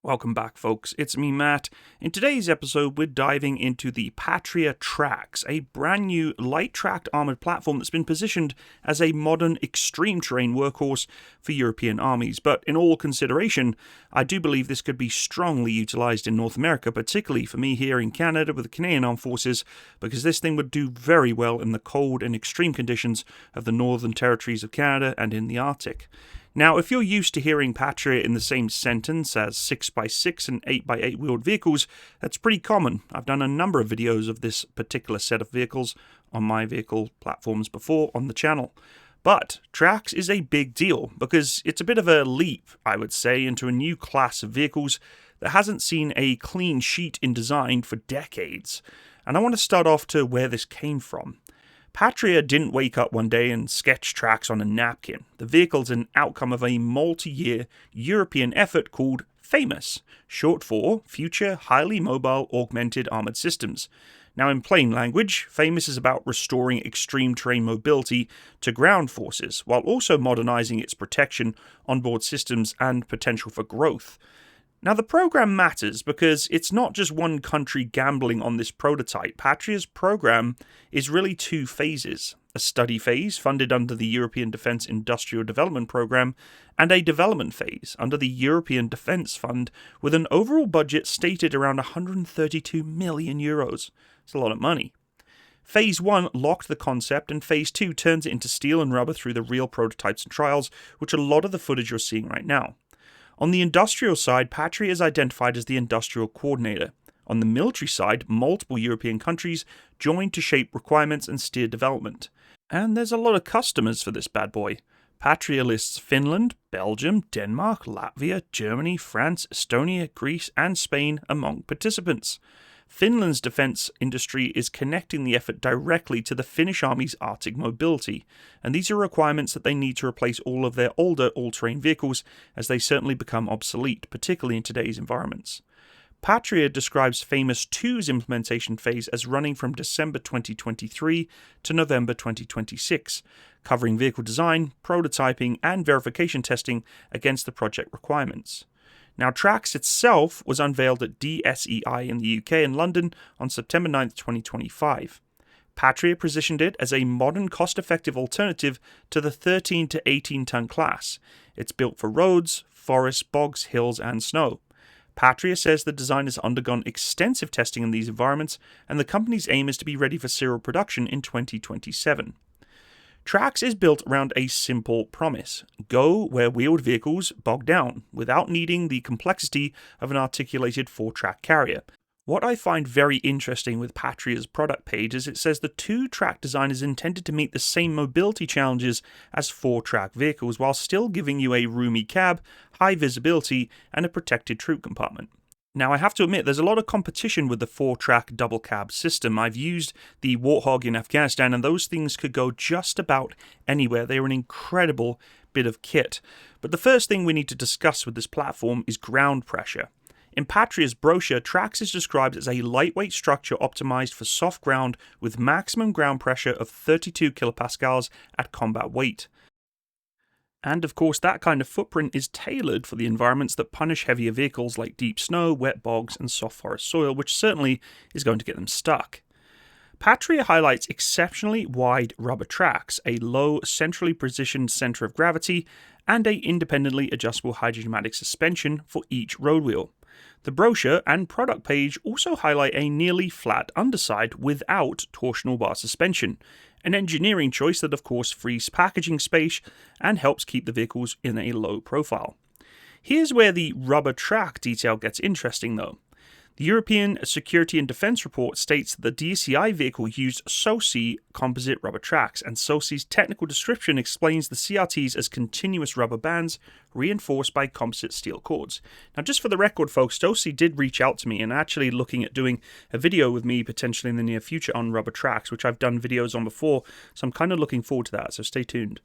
Welcome back, folks. It's me, Matt. In today's episode, we're diving into the Patria TRACKX, a brand new light-tracked armoured platform that's been positioned as a modern extreme terrain workhorse for European armies. But in all consideration, I do believe this could be strongly utilised in North America, particularly for me here in Canada with the Canadian Armed Forces, because this thing would do very well in the cold and extreme conditions of the Northern Territories of Canada and in the Arctic. Now, if you're used to hearing Patria in the same sentence as 6x6 and 8x8 wheeled vehicles, that's pretty common. I've done a number of videos of this particular set of vehicles on my vehicle platforms before on the channel. But TRACKX is a big deal because it's a bit of a leap, I would say, into a new class of vehicles that hasn't seen a clean sheet in design for decades. And I want to start off to where this came from. Patria didn't wake up one day and sketch tracks on a napkin. The vehicle's an outcome of a multi-year European effort called FAMOUS, short for Future Highly Mobile Augmented Armoured Systems. Now, in plain language, FAMOUS is about restoring extreme terrain mobility to ground forces, while also modernising its protection, onboard systems, and potential for growth. Now, the program matters because it's not just one country gambling on this prototype. Patria's program is really two phases: a study phase funded under the European Defence Industrial Development Programme and a development phase under the European Defence Fund with an overall budget stated around €132 million. It's a lot of money. Phase 1 locked the concept, and Phase 2 turns it into steel and rubber through the real prototypes and trials, which are a lot of the footage you're seeing right now. On the industrial side, Patria is identified as the industrial coordinator. On the military side, multiple European countries joined to shape requirements and steer development. And there's a lot of customers for this bad boy. Patria lists Finland, Belgium, Denmark, Latvia, Germany, France, Estonia, Greece, and Spain among participants. Finland's defence industry is connecting the effort directly to the Finnish Army's Arctic mobility, and these are requirements that they need to replace all of their older all-terrain vehicles as they certainly become obsolete, particularly in today's environments. Patria describes FAMOUS 2's implementation phase as running from December 2023 to November 2026, covering vehicle design, prototyping, and verification testing against the project requirements. Now, TRACKX itself was unveiled at DSEI in the UK and London on September 9, 2025. Patria positioned it as a modern, cost-effective alternative to the 13 to 18-ton class. It's built for roads, forests, bogs, hills, and snow. Patria says the design has undergone extensive testing in these environments, and the company's aim is to be ready for serial production in 2027. TRACKX is built around a simple promise: go where wheeled vehicles bog down, without needing the complexity of an articulated 4-track carrier. What I find very interesting with Patria's product page is it says the 2-track design is intended to meet the same mobility challenges as 4-track vehicles, while still giving you a roomy cab, high visibility, and a protected troop compartment. Now, I have to admit, there's a lot of competition with the 4-track double cab system. I've used the Warthog in Afghanistan, and those things could go just about anywhere. They are an incredible bit of kit. But the first thing we need to discuss with this platform is ground pressure. In Patria's brochure, TRACKX is described as a lightweight structure optimized for soft ground with maximum ground pressure of 32 kilopascals at combat weight. And of course, that kind of footprint is tailored for the environments that punish heavier vehicles like deep snow, wet bogs, and soft forest soil, which certainly is going to get them stuck. Patria highlights exceptionally wide rubber tracks, a low, centrally positioned center of gravity, and a independently adjustable hydrodynamic suspension for each road wheel. The brochure and product page also highlight a nearly flat underside without torsional bar suspension, an engineering choice that of course frees packaging space and helps keep the vehicles in a low profile. Here's where the rubber track detail gets interesting though. The European Security and Defence Report states that the DSEI vehicle used SOCI composite rubber tracks, and SOCI's technical description explains the CRTs as continuous rubber bands reinforced by composite steel cords. Now, just for the record, folks, SOCI did reach out to me and actually looking at doing a video with me potentially in the near future on rubber tracks, which I've done videos on before, so I'm kind of looking forward to that, so stay tuned.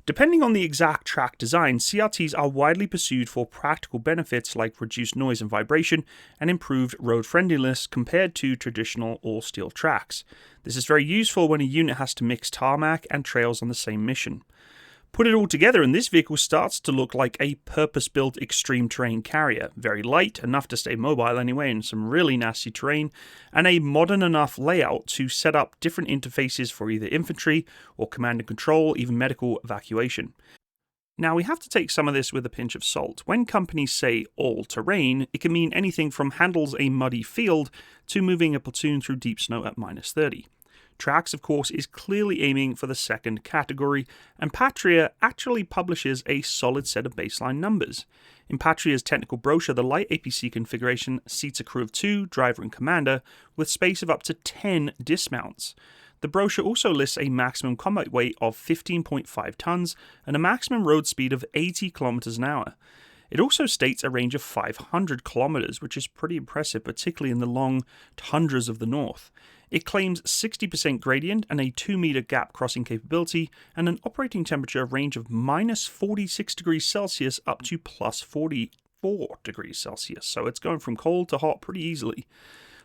Depending on the exact track design, CRTs are widely pursued for practical benefits like reduced noise and vibration and improved road friendliness compared to traditional all-steel tracks. This is very useful when a unit has to mix tarmac and trails on the same mission. Put it all together and this vehicle starts to look like a purpose-built extreme terrain carrier. Very light, enough to stay mobile anyway in some really nasty terrain, and a modern enough layout to set up different interfaces for either infantry or command and control, even medical evacuation. Now, we have to take some of this with a pinch of salt. When companies say all-terrain, it can mean anything from handles a muddy field to moving a platoon through deep snow at -30. TRACKX, of course, is clearly aiming for the second category, and Patria actually publishes a solid set of baseline numbers. In Patria's technical brochure, the light APC configuration seats a crew of 2, driver and commander, with space of up to 10 dismounts. The brochure also lists a maximum combat weight of 15.5 tons and a maximum road speed of 80 kilometers an hour. It also states a range of 500 kilometers, which is pretty impressive, particularly in the long tundras of the north. It claims 60% gradient and a 2-meter gap crossing capability and an operating temperature range of -46 degrees Celsius up to +44 degrees Celsius. So it's going from cold to hot pretty easily.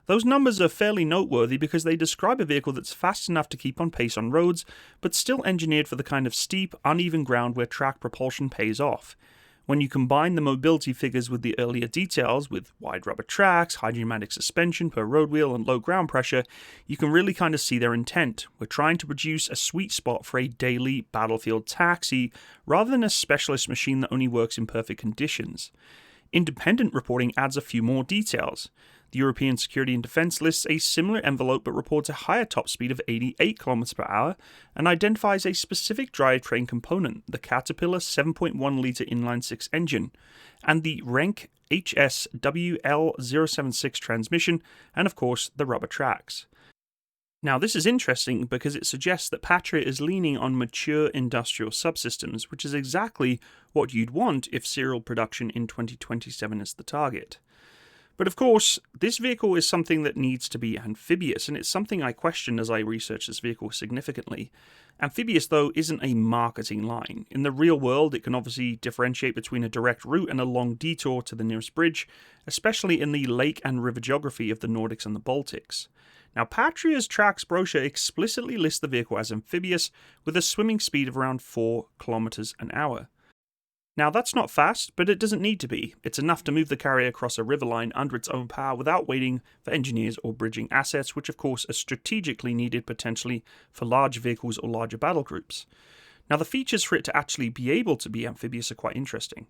Those numbers are fairly noteworthy because they describe a vehicle that's fast enough to keep on pace on roads, but still engineered for the kind of steep, uneven ground where track propulsion pays off. When you combine the mobility figures with the earlier details, with wide rubber tracks, high pneumatic suspension per road wheel, and low ground pressure, you can really kind of see their intent. We're trying to produce a sweet spot for a daily battlefield taxi, rather than a specialist machine that only works in perfect conditions. Independent reporting adds a few more details. The European Security and Defence lists a similar envelope but reports a higher top speed of 88 km per hour and identifies a specific drivetrain component, the Caterpillar 7.1 litre inline-6 engine, and the Renk HSWL076 transmission, and of course the rubber tracks. Now, this is interesting because it suggests that Patria is leaning on mature industrial subsystems, which is exactly what you'd want if serial production in 2027 is the target. But of course, this vehicle is something that needs to be amphibious, and it's something I questioned as I researched this vehicle significantly. Amphibious, though, isn't a marketing line. In the real world, it can obviously differentiate between a direct route and a long detour to the nearest bridge, especially in the lake and river geography of the Nordics and the Baltics. Now, Patria's TRACKX brochure explicitly lists the vehicle as amphibious, with a swimming speed of around 4 kilometers an hour. Now, that's not fast, but it doesn't need to be. It's enough to move the carrier across a riverline under its own power without waiting for engineers or bridging assets, which of course are strategically needed potentially for large vehicles or larger battle groups. Now, the features for it to actually be able to be amphibious are quite interesting.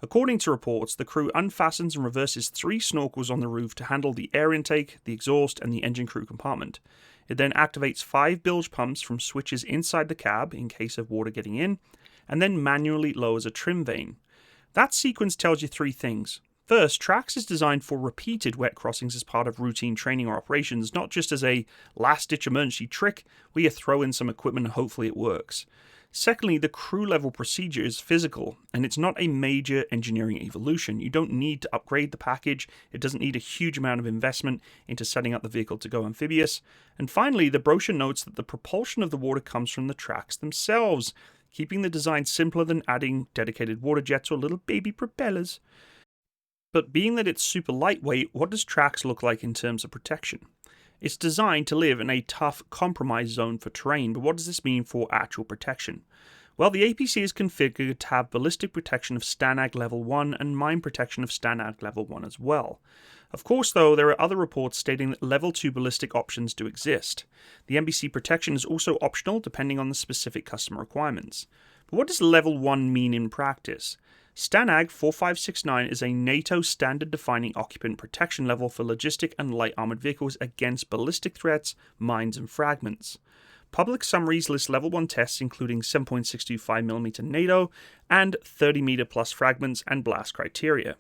According to reports, the crew unfastens and reverses 3 snorkels on the roof to handle the air intake, the exhaust, and the engine crew compartment. It then activates 5 bilge pumps from switches inside the cab in case of water getting in, and then manually lowers a trim vane. That sequence tells you 3 things. First, TRACKX is designed for repeated wet crossings as part of routine training or operations, not just as a last-ditch emergency trick where you throw in some equipment and hopefully it works. Secondly, the crew-level procedure is physical, and it's not a major engineering evolution. You don't need to upgrade the package, it doesn't need a huge amount of investment into setting up the vehicle to go amphibious. And finally, the brochure notes that the propulsion of the water comes from the tracks themselves, keeping the design simpler than adding dedicated water jets or little baby propellers. But being that it's super lightweight, what does TRACKX look like in terms of protection? It's designed to live in a tough, compromised zone for terrain, but what does this mean for actual protection? Well, the APC is configured to have ballistic protection of STANAG Level 1 and mine protection of STANAG Level 1 as well. Of course, though, there are other reports stating that Level 2 ballistic options do exist. The NBC protection is also optional depending on the specific customer requirements. But what does Level 1 mean in practice? STANAG 4569 is a NATO standard-defining occupant protection level for logistic and light armoured vehicles against ballistic threats, mines and fragments. Public summaries list Level 1 tests including 7.625mm NATO and 30-meter plus fragments and blast criteria.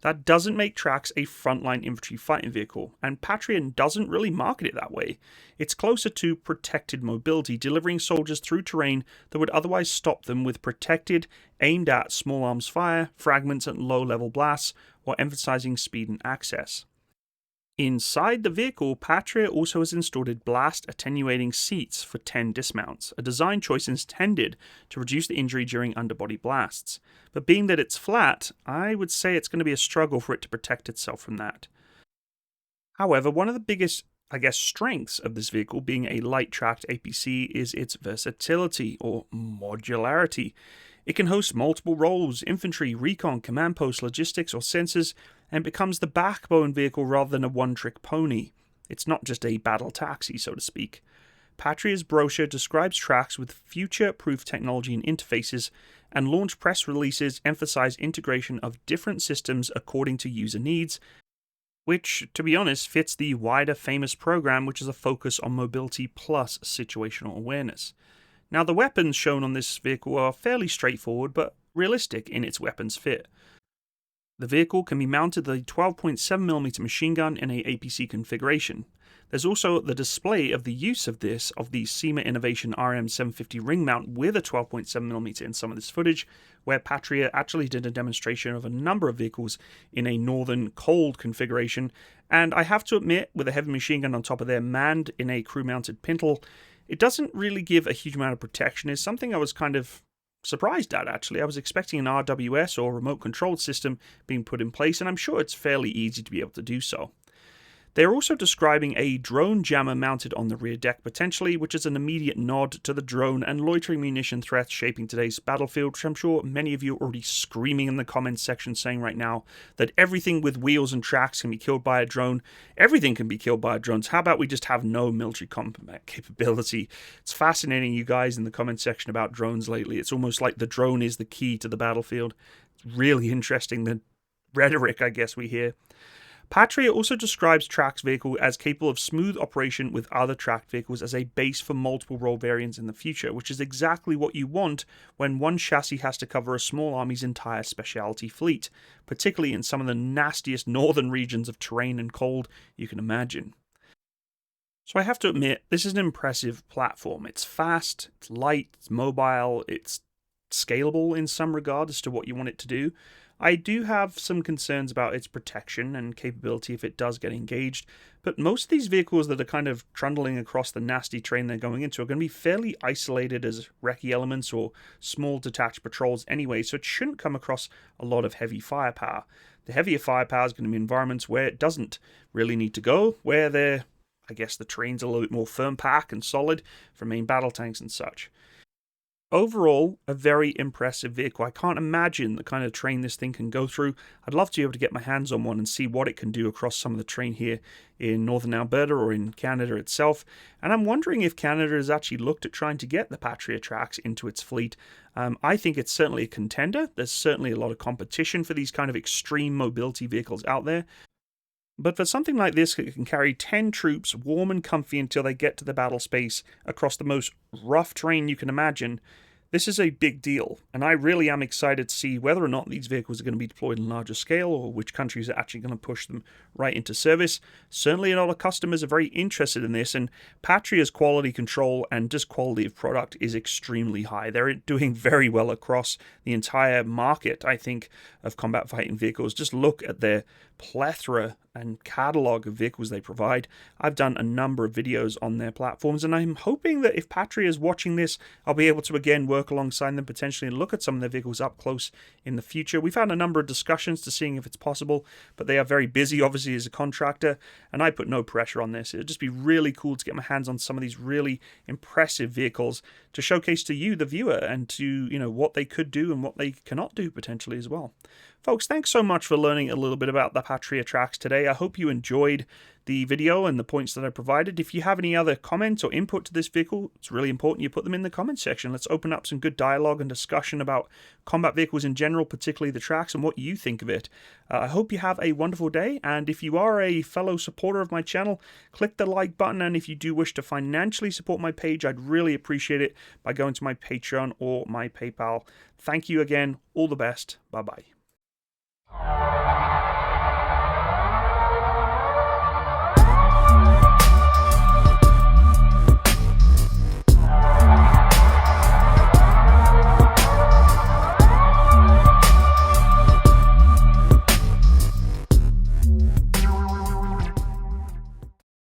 That doesn't make TRACKX a frontline infantry fighting vehicle, and Patria doesn't really market it that way. It's closer to protected mobility, delivering soldiers through terrain that would otherwise stop them with protected, aimed at small arms fire, fragments and low-level blasts, while emphasizing speed and access. Inside the vehicle, Patria also has installed blast attenuating seats for 10 dismounts, a design choice intended to reduce the injury during underbody blasts. But being that it's flat, I would say it's going to be a struggle for it to protect itself from that. However, one of the biggest strengths of this vehicle, being a light-tracked APC, is its versatility, or modularity. It can host multiple roles: infantry, recon, command post, logistics, or sensors, and becomes the backbone vehicle rather than a one-trick pony. It's not just a battle taxi, so to speak. Patria's brochure describes tracks with future-proof technology and interfaces, and launch press releases emphasize integration of different systems according to user needs, which, to be honest, fits the wider famous program, which is a focus on mobility plus situational awareness. Now, the weapons shown on this vehicle are fairly straightforward, but realistic in its weapons fit. The vehicle can be mounted with a 12.7mm machine gun in a APC configuration. There's also the display of the use of the SEMA Innovation RM750 ring mount with a 12.7mm in some of this footage, where Patria actually did a demonstration of a number of vehicles in a northern cold configuration, and I have to admit, with a heavy machine gun on top of there manned in a crew-mounted pintle, it doesn't really give a huge amount of protection. It's something I was kind of surprised at, actually. I was expecting an RWS or remote controlled system being put in place, and I'm sure it's fairly easy to be able to do so. They're also describing a drone jammer mounted on the rear deck potentially, which is an immediate nod to the drone and loitering munition threats shaping today's battlefield, which I'm sure many of you are already screaming in the comments section saying right now that everything with wheels and tracks can be killed by a drone. Everything can be killed by drones. How about we just have no military combat capability? It's fascinating, you guys, in the comment section about drones lately. It's almost like the drone is the key to the battlefield. It's really interesting, the rhetoric, I guess, we hear. Patria also describes Track's vehicle as capable of smooth operation with other tracked vehicles as a base for multiple role variants in the future, which is exactly what you want when one chassis has to cover a small army's entire specialty fleet, particularly in some of the nastiest northern regions of terrain and cold you can imagine. So I have to admit, this is an impressive platform. It's fast, it's light, it's mobile, it's scalable in some regard as to what you want it to do. I do have some concerns about its protection and capability if it does get engaged, but most of these vehicles that are kind of trundling across the nasty terrain they're going into are going to be fairly isolated as recce elements or small detached patrols anyway, so it shouldn't come across a lot of heavy firepower. The heavier firepower is going to be environments where it doesn't really need to go, where the terrain's a little bit more firm pack and solid for main battle tanks and such. Overall, a very impressive vehicle. I can't imagine the kind of terrain this thing can go through. I'd love to be able to get my hands on one and see what it can do across some of the terrain here in northern Alberta or in Canada itself. And I'm wondering if Canada has actually looked at trying to get the Patria Tracks into its fleet. I think it's certainly a contender. There's certainly a lot of competition for these kind of extreme mobility vehicles out there. But for something like this, it can carry 10 troops warm and comfy until they get to the battle space across the most rough terrain you can imagine. This is a big deal, and I really am excited to see whether or not these vehicles are going to be deployed on larger scale or which countries are actually going to push them right into service. Certainly a lot of customers are very interested in this, and Patria's quality control and just quality of product is extremely high. They're doing very well across the entire market, I think, of combat fighting vehicles. Just look at their plethora and catalog of vehicles they provide. I've done a number of videos on their platforms, and I'm hoping that if Patria is watching this, I'll be able to again work alongside them potentially and look at some of their vehicles up close in the future. We've had a number of discussions to seeing if it's possible, but they are very busy obviously as a contractor, and I put no pressure on this. It'd just be really cool to get my hands on some of these really impressive vehicles to showcase to you, the viewer, and to, what they could do and what they cannot do potentially as well. Folks, thanks so much for learning a little bit about the Patria Tracks today. I hope you enjoyed the video and the points that I provided. If you have any other comments or input to this vehicle, it's really important you put them in the comments section. Let's open up some good dialogue and discussion about combat vehicles in general, particularly the Tracks, and what you think of it. I hope you have a wonderful day, and if you are a fellow supporter of my channel, click the like button, and if you do wish to financially support my page, I'd really appreciate it by going to my Patreon or my PayPal. Thank you again. All the best. Bye-bye.